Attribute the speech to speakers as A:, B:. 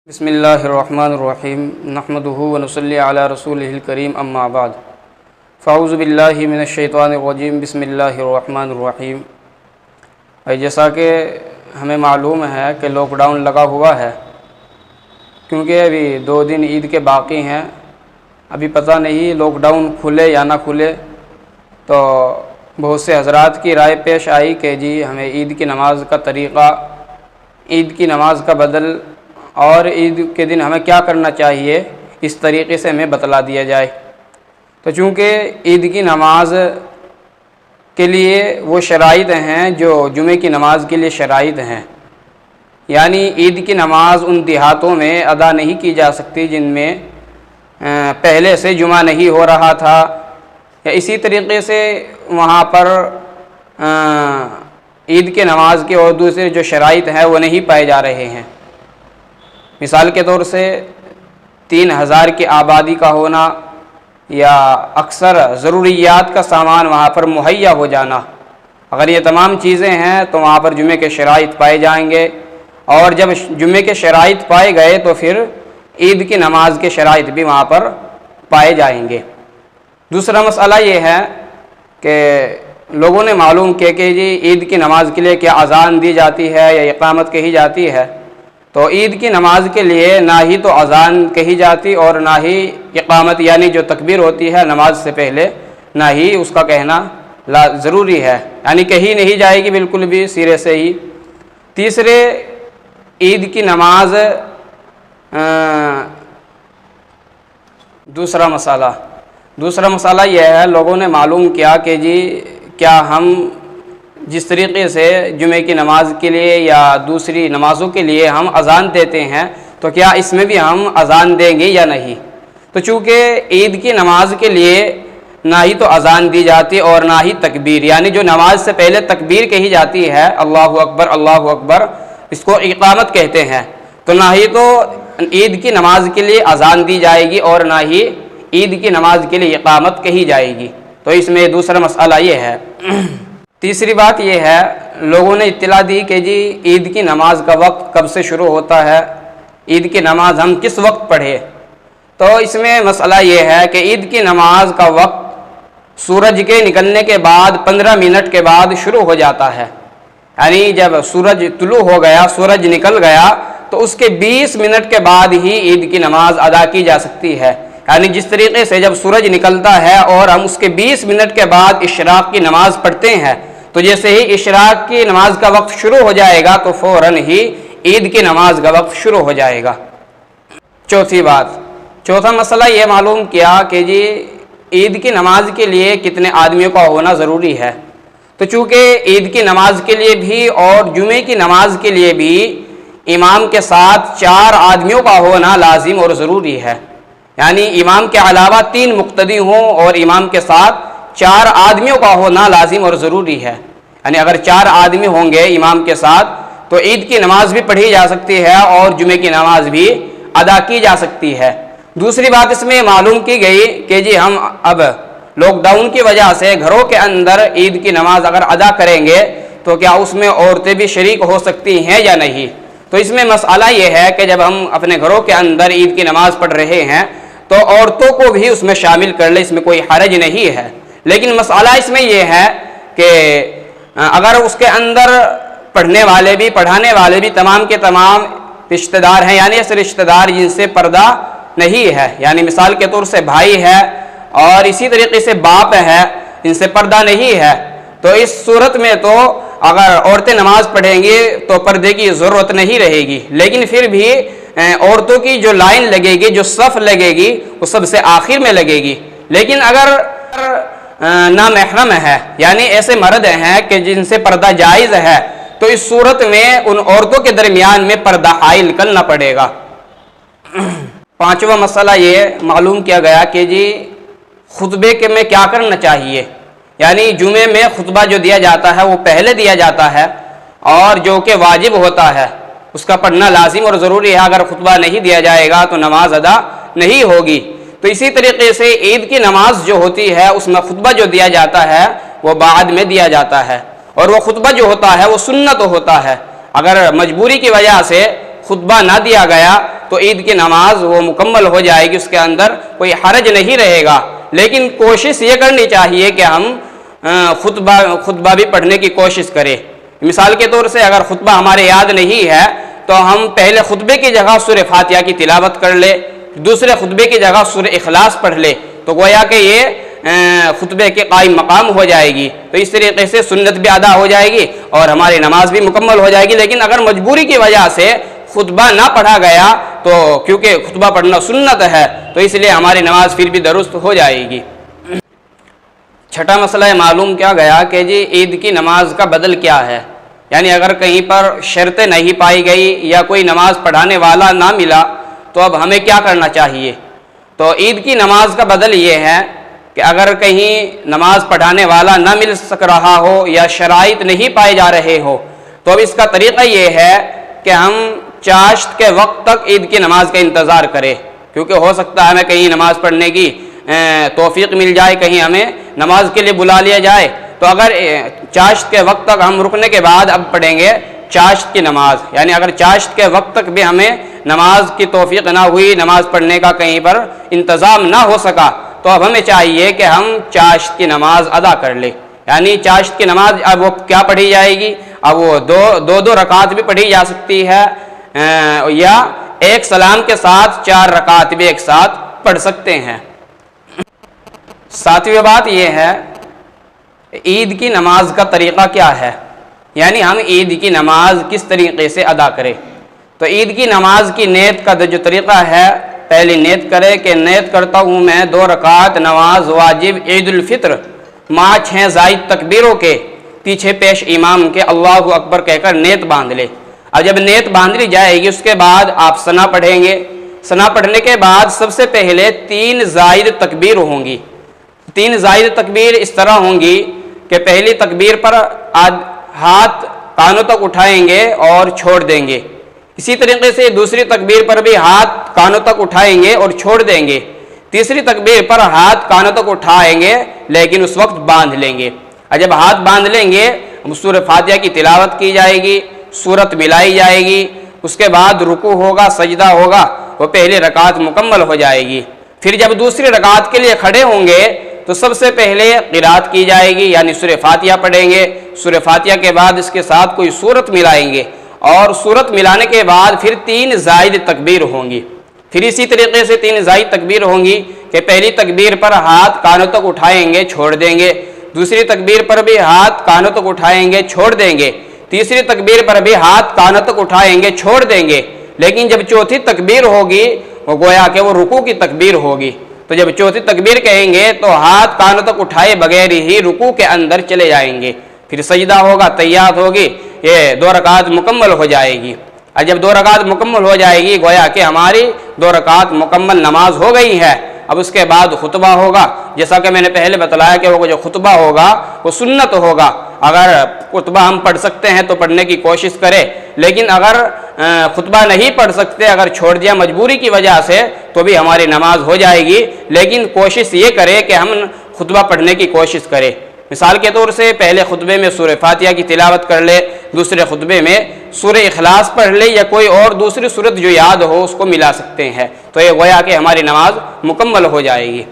A: بسم اللہ الرحمن الرحیم نحمدہ ونصلی علی رسولہ الکریم اما بعد فاعوذ باللہ من الشیطان الرجیم بسم اللہ الرحمن الرحیم۔ جیسا کہ ہمیں معلوم ہے کہ لاک ڈاؤن لگا ہوا ہے، کیونکہ ابھی 2 دن عید کے باقی ہیں، ابھی پتہ نہیں لاک ڈاؤن کھلے یا نہ کھلے، تو بہت سے حضرات کی رائے پیش آئی کہ جی ہمیں عید کی نماز کا طریقہ، عید کی نماز کا بدل اور عید کے دن ہمیں کیا کرنا چاہیے، اس طریقے سے ہمیں بتلا دیا جائے۔ تو چونکہ عید کی نماز کے لیے وہ شرائط ہیں جو جمعے کی نماز کے لیے شرائط ہیں، یعنی عید کی نماز ان دیہاتوں میں ادا نہیں کی جا سکتی جن میں پہلے سے جمعہ نہیں ہو رہا تھا، یا اسی طریقے سے وہاں پر عید کی نماز کے اور دوسرے جو شرائط ہیں وہ نہیں پائے جا رہے ہیں۔ مثال کے طور سے 3000 کی آبادی کا ہونا یا اکثر ضروریات کا سامان وہاں پر مہیا ہو جانا، اگر یہ تمام چیزیں ہیں تو وہاں پر جمعے کے شرائط پائے جائیں گے، اور جب جمعے کے شرائط پائے گئے تو پھر عید کی نماز کے شرائط بھی وہاں پر پائے جائیں گے۔ دوسرا مسئلہ یہ ہے کہ لوگوں نے معلوم کیا کہ جی عید کی نماز کے لیے کیا اذان دی جاتی ہے یا اقامت کہی جاتی ہے، تو عید کی نماز کے لیے نہ ہی تو اذان کہی جاتی اور نہ ہی اقامت یعنی جو تکبیر ہوتی ہے نماز سے پہلے، نہ ہی اس کا کہنا ضروری ہے، یعنی کہی نہیں جائے گی بالکل بھی سرے سے ہی۔ تیسرے، عید کی نماز دوسرا مسئلہ یہ ہے، لوگوں نے معلوم کیا کہ جی کیا ہم جس طریقے سے جمعے کی نماز کے لیے یا دوسری نمازوں کے لیے ہم اذان دیتے ہیں تو کیا اس میں بھی ہم اذان دیں گے یا نہیں؟ تو چونکہ عید کی نماز کے لیے نہ ہی تو اذان دی جاتی اور نہ ہی تکبیر، یعنی جو نماز سے پہلے تکبیر کہی جاتی ہے اللہ اکبر، اس کو اقامت کہتے ہیں، تو نہ ہی تو عید کی نماز کے لیے اذان دی جائے گی اور نہ ہی عید کی نماز کے لیے اقامت کہی جائے گی۔ تو اس میں دوسرا مسئلہ یہ ہے۔ تیسری بات یہ ہے، لوگوں نے اطلاع دی کہ جی عید کی نماز کا وقت کب سے شروع ہوتا ہے، عید کی نماز ہم کس وقت پڑھیں، تو اس میں مسئلہ یہ ہے کہ عید کی نماز کا وقت سورج کے نکلنے کے بعد 15 منٹ کے بعد شروع ہو جاتا ہے، یعنی جب سورج طلوع ہو گیا، سورج نکل گیا تو اس کے 20 منٹ کے بعد ہی عید کی نماز ادا کی جا سکتی ہے، یعنی جس طریقے سے جب سورج نکلتا ہے اور ہم اس کے 20 منٹ کے بعد اشراق کی نماز پڑھتے ہیں، تو جیسے ہی اشراق کی نماز کا وقت شروع ہو جائے گا تو فوراً ہی عید کی نماز کا وقت شروع ہو جائے گا۔ چوتھا مسئلہ یہ معلوم کیا کہ جی عید کی نماز کے لیے کتنے آدمیوں کا ہونا ضروری ہے، تو چونکہ عید کی نماز کے لیے بھی اور جمعے کی نماز کے لیے بھی امام کے ساتھ 4 آدمیوں کا ہونا لازم اور ضروری ہے، یعنی امام کے علاوہ 3 مقتدی ہوں اور امام کے ساتھ 4 آدمیوں کا ہونا لازم اور ضروری ہے، یعنی اگر 4 آدمی ہوں گے امام کے ساتھ تو عید کی نماز بھی پڑھی جا سکتی ہے اور جمعے کی نماز بھی ادا کی جا سکتی ہے۔ دوسری بات اس میں معلوم کی گئی کہ جی ہم اب لاک ڈاؤن کی وجہ سے گھروں کے اندر عید کی نماز اگر ادا کریں گے تو کیا اس میں عورتیں بھی شریک ہو سکتی ہیں یا نہیں؟ تو اس میں مسئلہ یہ ہے کہ جب ہم اپنے گھروں کے اندر عید کی نماز پڑھ رہے ہیں تو عورتوں کو بھی اس میں شامل کر لیں، اس میں کوئی حرج نہیں ہے، لیکن مسئلہ اس میں یہ ہے کہ اگر اس کے اندر پڑھنے والے بھی پڑھانے والے بھی تمام کے تمام رشتہ دار ہیں، یعنی ایسے رشتہ دار جن سے پردہ نہیں ہے، یعنی مثال کے طور سے بھائی ہے اور اسی طریقے سے باپ ہے، جن سے پردہ نہیں ہے، تو اس صورت میں تو اگر عورتیں نماز پڑھیں گی تو پردے کی ضرورت نہیں رہے گی، لیکن پھر بھی عورتوں کی جو لائن لگے گی، جو صف لگے گی، وہ سب سے آخر میں لگے گی۔ لیکن اگر نامحرم ہے، یعنی ایسے مرد ہیں کہ جن سے پردہ جائز ہے، تو اس صورت میں ان عورتوں کے درمیان میں پردہ حائل کرنا پڑے گا۔ 5واں مسئلہ یہ معلوم کیا گیا کہ جی خطبے کے میں کیا کرنا چاہیے، یعنی جمعے میں خطبہ جو دیا جاتا ہے وہ پہلے دیا جاتا ہے، اور جو کہ واجب ہوتا ہے اس کا پڑھنا لازم اور ضروری ہے، اگر خطبہ نہیں دیا جائے گا تو نماز ادا نہیں ہوگی۔ تو اسی طریقے سے عید کی نماز جو ہوتی ہے اس میں خطبہ جو دیا جاتا ہے وہ بعد میں دیا جاتا ہے، اور وہ خطبہ جو ہوتا ہے وہ سنت ہوتا ہے، اگر مجبوری کی وجہ سے خطبہ نہ دیا گیا تو عید کی نماز وہ مکمل ہو جائے گی، اس کے اندر کوئی حرج نہیں رہے گا۔ لیکن کوشش یہ کرنی چاہیے کہ ہم خطبہ بھی پڑھنے کی کوشش کریں۔ مثال کے طور سے اگر خطبہ ہمارے یاد نہیں ہے تو ہم پہلے خطبے کی جگہ سورہ فاتحہ کی تلاوت کر لے، دوسرے خطبے کی جگہ سورہ اخلاص پڑھ لے، تو گویا کہ یہ خطبے کے قائم مقام ہو جائے گی۔ تو اس طریقے سے سنت بھی ادا ہو جائے گی اور ہماری نماز بھی مکمل ہو جائے گی۔ لیکن اگر مجبوری کی وجہ سے خطبہ نہ پڑھا گیا تو کیونکہ خطبہ پڑھنا سنت ہے تو اس لیے ہماری نماز پھر بھی درست ہو جائے گی۔ چھٹا مسئلہ معلوم کیا گیا کہ جی عید کی نماز کا بدل کیا ہے، یعنی اگر کہیں پر شرط نہیں پائی گئی یا کوئی نماز پڑھانے والا نہ ملا تو اب ہمیں کیا کرنا چاہیے؟ تو عید کی نماز کا بدل یہ ہے کہ اگر کہیں نماز پڑھانے والا نہ مل سک رہا ہو یا شرائط نہیں پائے جا رہے ہو تو اب اس کا طریقہ یہ ہے کہ ہم چاشت کے وقت تک عید کی نماز کا انتظار کریں، کیونکہ ہو سکتا ہے ہمیں کہیں نماز پڑھنے کی توفیق مل جائے، کہیں ہمیں نماز کے لیے بلا لیا جائے، تو اگر چاشت کے وقت تک ہم رکنے کے بعد اب پڑھیں گے چاشت کی نماز، یعنی اگر چاشت کے وقت تک بھی ہمیں نماز کی توفیق نہ ہوئی، نماز پڑھنے کا کہیں پر انتظام نہ ہو سکا، تو اب ہمیں چاہیے کہ ہم چاشت کی نماز ادا کر لیں۔ یعنی چاشت کی نماز اب وہ کیا پڑھی جائے گی؟ اب وہ دو رکعت بھی پڑھی جا سکتی ہے یا ایک سلام کے ساتھ 4 رکعت بھی ایک ساتھ پڑھ سکتے ہیں۔ ساتویں بات یہ ہے عید کی نماز کا طریقہ کیا ہے، یعنی ہم عید کی نماز کس طریقے سے ادا کریں۔ تو عید کی نماز کی نیت کا جو طریقہ ہے، پہلی نیت کرے کہ نیت کرتا ہوں میں 2 رکعت نماز واجب عید الفطر مع 6 زائد تکبیروں کے پیچھے پیش امام کے اللہ اکبر کہہ کر نیت باندھ لے۔ اب جب نیت باندھ لی جائے گی اس کے بعد آپ ثنا پڑھیں گے۔ ثنا پڑھنے کے بعد سب سے پہلے 3 زائد تکبیر ہوں گی۔ 3 زائد تکبیر اس طرح ہوں گی کہ پہلی تکبیر پر ہاتھ کانوں تک اٹھائیں گے اور چھوڑ دیں گے، اسی طریقے سے دوسری تکبیر پر بھی ہاتھ کانوں تک اٹھائیں گے اور چھوڑ دیں گے، تیسری تکبیر پر ہاتھ کانوں تک اٹھائیں گے لیکن اس وقت باندھ لیں گے۔ اور جب ہاتھ باندھ لیں گے سورہ فاتحہ کی تلاوت کی جائے گی، سورت ملائی جائے گی، اس کے بعد رکوع ہوگا، سجدہ ہوگا، وہ پہلی رکعت مکمل ہو جائے گی۔ پھر جب دوسری رکعت کے لیے کھڑے ہوں گے تو سب سے پہلے قرات کی جائے گی، یعنی سورہ فاتحہ پڑھیں گے، سورہ فاتحہ کے بعد اس کے ساتھ کوئی سورت ملائیں گے اور سورت ملانے کے بعد پھر 3 زائد تکبیر ہوں گی۔ پھر اسی طریقے سے 3 زائد تکبیر ہوں گی کہ پہلی تکبیر پر ہاتھ کانوں تک اٹھائیں گے، چھوڑ دیں گے، دوسری تکبیر پر بھی ہاتھ کانوں تک اٹھائیں گے، چھوڑ دیں گے، تیسری تکبیر پر بھی ہاتھ کانوں تک اٹھائیں گے، چھوڑ دیں گے، لیکن جب چوتھی تکبیر ہوگی وہ گویا کہ وہ رکوع کی تکبیر ہوگی۔ تو جب چوتھی تکبیر کہیں گے تو ہاتھ کانوں تک اٹھائے بغیر ہی رکوع کے اندر چلے جائیں گے، پھر سجدہ ہوگا، تحیات ہوگی، یہ 2 رکعت مکمل ہو جائے گی۔ اور جب 2 رکعت مکمل ہو جائے گی گویا کہ ہماری 2 رکعت مکمل نماز ہو گئی ہے۔ اب اس کے بعد خطبہ ہوگا، جیسا کہ میں نے پہلے بتلایا کہ وہ جو خطبہ ہوگا وہ سنت ہوگا۔ اگر خطبہ ہم پڑھ سکتے ہیں تو پڑھنے کی کوشش کریں، لیکن اگر خطبہ نہیں پڑھ سکتے، اگر چھوڑ دیا مجبوری کی وجہ سے تو بھی ہماری نماز ہو جائے گی، لیکن کوشش یہ کرے کہ ہم خطبہ پڑھنے کی کوشش کریں۔ مثال کے طور سے پہلے خطبے میں سورہ فاتحہ کی تلاوت کر لے، دوسرے خطبے میں سورہ اخلاص پڑھ لے یا کوئی اور دوسری سورت جو یاد ہو اس کو ملا سکتے ہیں، تو یہ گویا کہ ہماری نماز مکمل ہو جائے گی۔